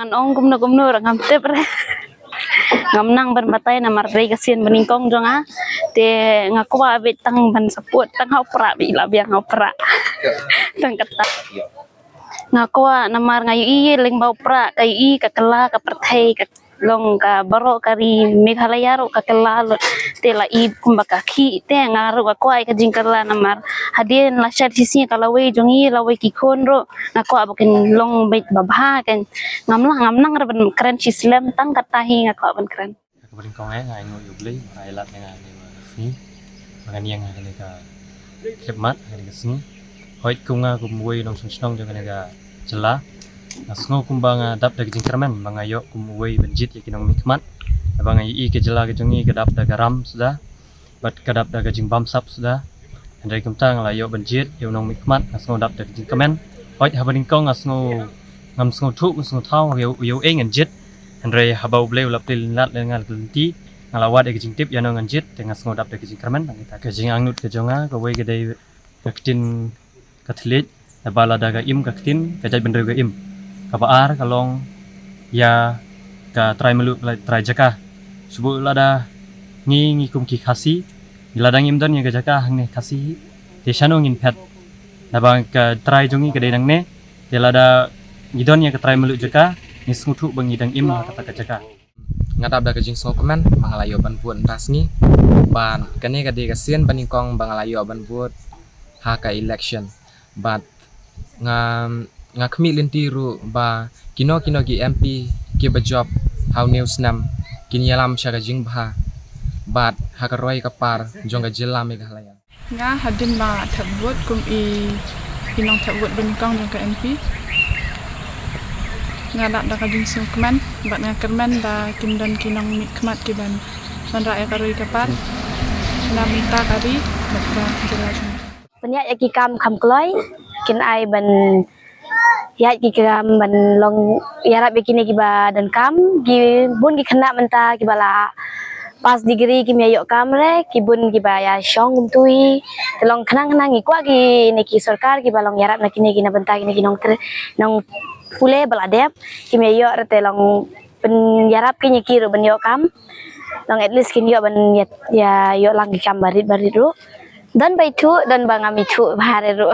bangan ong gumno ngam tep re ngam nang ban batai na mar rei kasian beningkong jonga te ngakwa abit tang ban saput tang hau pra bi la biang hau pra tang kata ngakwa namar ngayu i ling bau pra kai i ka kala ka perthai ka long ka baro kari Meghalaya ro ka kala te la i kumbaka khi te ngaru ka kwai ka jingkala namar hadien la syat sisi kala we jongi la we ki khon ro ngakwa bukin long bait babha kan ngam nang ra ban keren Islam tang kata hi ngakwa ban keren Kemudian kau ngai ngoi ubli ngai lat ngai sini makan yang ngai ka khidmat ngai sini hoit kunga kumwei nong snong jangan ngai jela asngo kumbanga dap da jingkramen bangayo kumwei benjit yakinong mikmat bangai I ke jela ke jongi ke dap da garam sudah bat kadap da jing bamsap sudah andai kumtang la yo benjit yo nong mikmat asngo dap da jingkamen hoit habaning kong asngo ngam sngo thu sngo thau yo engenjit Andre habau bleu laptil lat dengan kelenti ngalawat ke jingtip ya nong anjit dengan ngodap ke jingkramen kita ke jing angnut ke jonga ke we gede kaktin katlit bala daga im kaktin ke jai bender ke im kabaar kalong ya ka try melu try jaka subu lada ngi kum ki khasi ladang im dan ya ke jaka hang khasi te shanong in pet nabang ke try jongi ke denang ne te lada ngidon ya ke try melu jaka nismutu bangidang im kata kajaka ngadap da kajing so kemen bangalayo ban vuot rasni ban kane kade kasien baningkong bangalayo ban vuot haka election but nga khmi lintiru ba kino gi MP ki ba job how news nam kinyalam sha kajing bha bat haka roi kapar jonga jilla Meghalaya nga hadin ba thabut kum I kinong thabut baningkong jong ka MP ngadap da kajing so kemen bat nga kermen da kindan kinong mikmat kiban ban rakyat karoi kapan na minta kari bakka jelas penyak yaki kam kham kloi kin ai ban ya ki kam ban long yarap yakine ki ba dan kam gi bun ki khana menta ki bala pas degree ki meyok kam re ki bun ki ba ya shong tui telong khanang ngi kwa ki ne ki sarkar ki balong yarap na kine ki na benta kine ki nong pule baladep ki meyok re telong pen yarap ki nyiki ro ban yok kam long at least kin yo ban ya yo lang ki kam barit ru dan baitu dan bangami tu bare ru